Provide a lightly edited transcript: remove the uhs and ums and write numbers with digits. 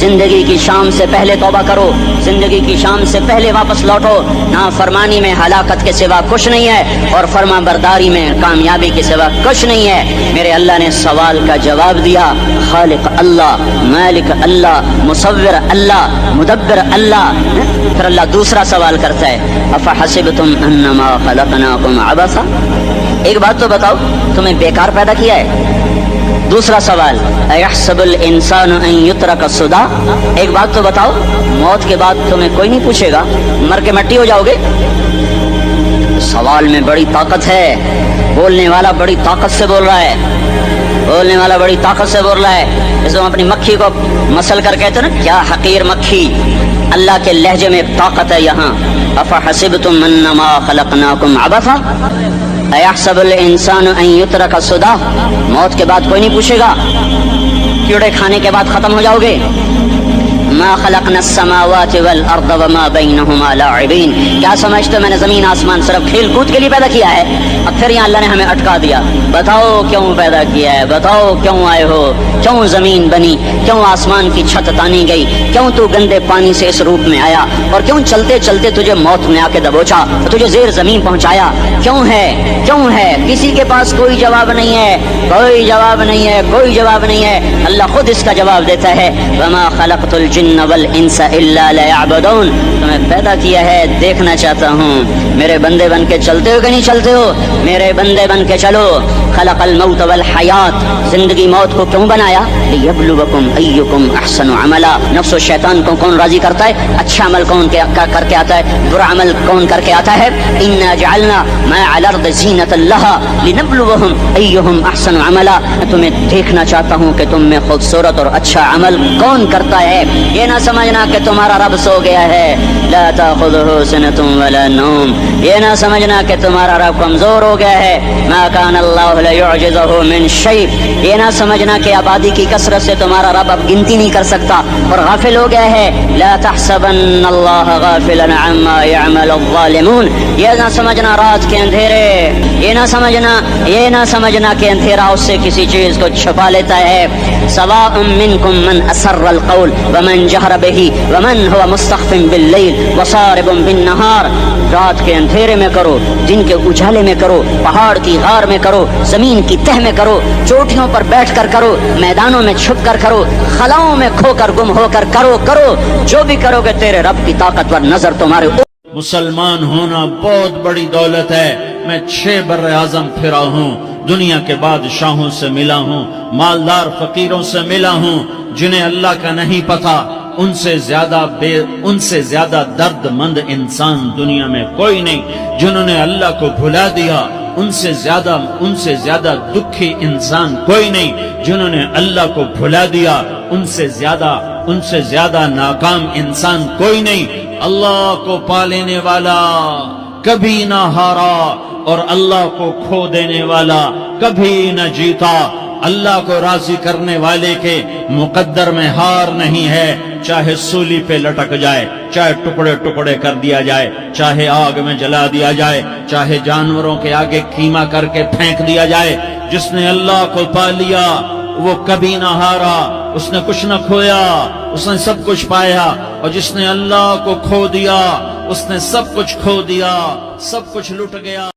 زندگی کی شام سے پہلے توبہ کرو، زندگی کی شام سے پہلے واپس لوٹو۔ نافرمانی میں ہلاکت کے سوا کچھ نہیں ہے، اور فرما برداری میں کامیابی کے سوا کچھ نہیں ہے۔ میرے اللہ نے سوال کا جواب دیا، خالق اللہ، مالک اللہ، مصور اللہ، مدبر اللہ۔ پھر اللہ دوسرا سوال کرتا ہے، افحسبتم انما خلقناکم عبثا، ایک بات تو بتاؤ، تمہیں بیکار پیدا کیا ہے؟ دوسرا سوال، ایحسب الانسان ان یترک سدی، ایک بات تو بتاؤ، موت کے بعد تمہیں کوئی نہیں پوچھے گا، مر کے مٹی ہو جاؤ گے؟ سوال میں بڑی طاقت ہے، بولنے والا بڑی طاقت سے بول رہا ہے، بولنے والا بڑی طاقت سے بول رہا ہے۔ جیسے ہم اپنی مکھی کو مسل کر کہتے ہیں نا، کیا حقیر مکھی، اللہ کے لہجے میں طاقت ہے یہاں۔ افحسبتم انما خلقناکم عبثا ایحسب الانسان ان یترک سدی، موت کے بعد کوئی نہیں پوچھے گا، کیڑے کھانے کے بعد ختم ہو جاؤ گے۔ ما خلقنا السماوات والارض وما بینہما لاعبین، کیا سمجھتے میں نے زمین آسمان صرف کھیل کود کے لیے پیدا کیا ہے؟ اب پھر یہاں اللہ نے ہمیں اٹکا دیا، بتاؤ کیوں پیدا کیا ہے، بتاؤ کیوں آئے ہو، کیوں زمین بنی، کیوں آسمان کی چھت تانی گئی، کیوں تو گندے پانی سے اس روپ میں آیا، اور کیوں چلتے چلتے تجھے موت نے آ کے دبوچا، تجھے زیر زمین پہنچایا، کیوں ہے، کیوں ہے؟ کسی کے پاس کوئی جواب نہیں ہے، کوئی جواب نہیں ہے، کوئی جواب نہیں ہے۔ اللہ خود اس کا جواب دیتا ہے، وما خلقت الجن والانس الا لیعبدون، تمہیں پیدا کیا ہے دیکھنا چاہتا ہوں، میرے بندے بن کے چلتے ہو کہ نہیں چلتے ہو؟ میرے بندے بن کے چلو۔ خلق الموت والحیات، زندگی موت کو کیوں بنایا؟ لیبلوکم ایکم احسن عملا، نفس و شیطان کو کون راضی کرتا ہے؟ اچھا عمل کون کر کے آتا ہے، برا عمل کون کر کے آتا ہے؟ انا جعلنا ما علی الارض زینۃ لها لنبلوہم ایہم احسن عملا، میں تمہیں دیکھنا چاہتا ہوں کہ تم میں خوبصورت اور اچھا عمل کون کرتا ہے۔ یہ نہ سمجھنا کہ تمہارا رب سو گیا ہے، لا تاخذہ سنۃ ولا نوم، یہ نہ سمجھنا کہ تمہارا رب کمزور ہو گیا ہے، ما کان اللہ لیعجزہ من شیء، یہ نہ سمجھنا کہ آبادی کی کثرت سے تمہارا رب اب گنتی نہیں کر سکتا اور غافل ہو گیا ہے، لا تحسبن اللہ غافلا عما يعمل الظالمون، یہ نہ سمجھنا رات کے اندھیرے، یہ نہ سمجھنا کہ اندھیرا اس سے کسی چیز کو چھپا لیتا ہے۔ سواء منکم من اسر القول ومن جہر بہ ومن هو مستخف باللیل وصارب بالنہار، رات کے اندھیرے میں کرو، دن کے اجالے میں کرو، پہاڑ کی غار میں کرو، زمین کی تہ میں کرو، چوٹیوں پر بیٹھ کر کرو، میدانوں میں چھپ کر کرو، خلاؤں میں کھو کر گم ہو کر کرو، جو بھی کرو گے تیرے رب کی طاقتور نظر تمہارے مسلمان ہونا بہت بڑی دولت ہے۔ میں 6 بر اعظم پھرا ہوں، دنیا کے بادشاہوں سے ملا ہوں، مالدار فقیروں سے ملا ہوں، جنہیں اللہ کا نہیں پتا، ان سے زیادہ درد مند انسان دنیا میں کوئی نہیں۔ جنہوں نے اللہ کو بھلا دیا، ان سے زیادہ دکھی انسان کوئی نہیں۔ جنہوں نے اللہ کو بھلا دیا، ان سے زیادہ ناکام انسان کوئی نہیں۔ اللہ کو پا لینے والا کبھی نہ ہارا، اور اللہ کو کھو دینے والا کبھی نہ جیتا۔ اللہ کو راضی کرنے والے کے مقدر میں ہار نہیں ہے، چاہے سولی پہ لٹک جائے، چاہے ٹکڑے ٹکڑے کر دیا جائے، چاہے آگ میں جلا دیا جائے، چاہے جانوروں کے آگے کیما کر کے پھینک دیا جائے۔ جس نے اللہ کو پا لیا وہ کبھی نہ ہارا، اس نے کچھ نہ کھویا، اس نے سب کچھ پایا، اور جس نے اللہ کو کھو دیا اس نے سب کچھ کھو دیا، سب کچھ لٹ گیا۔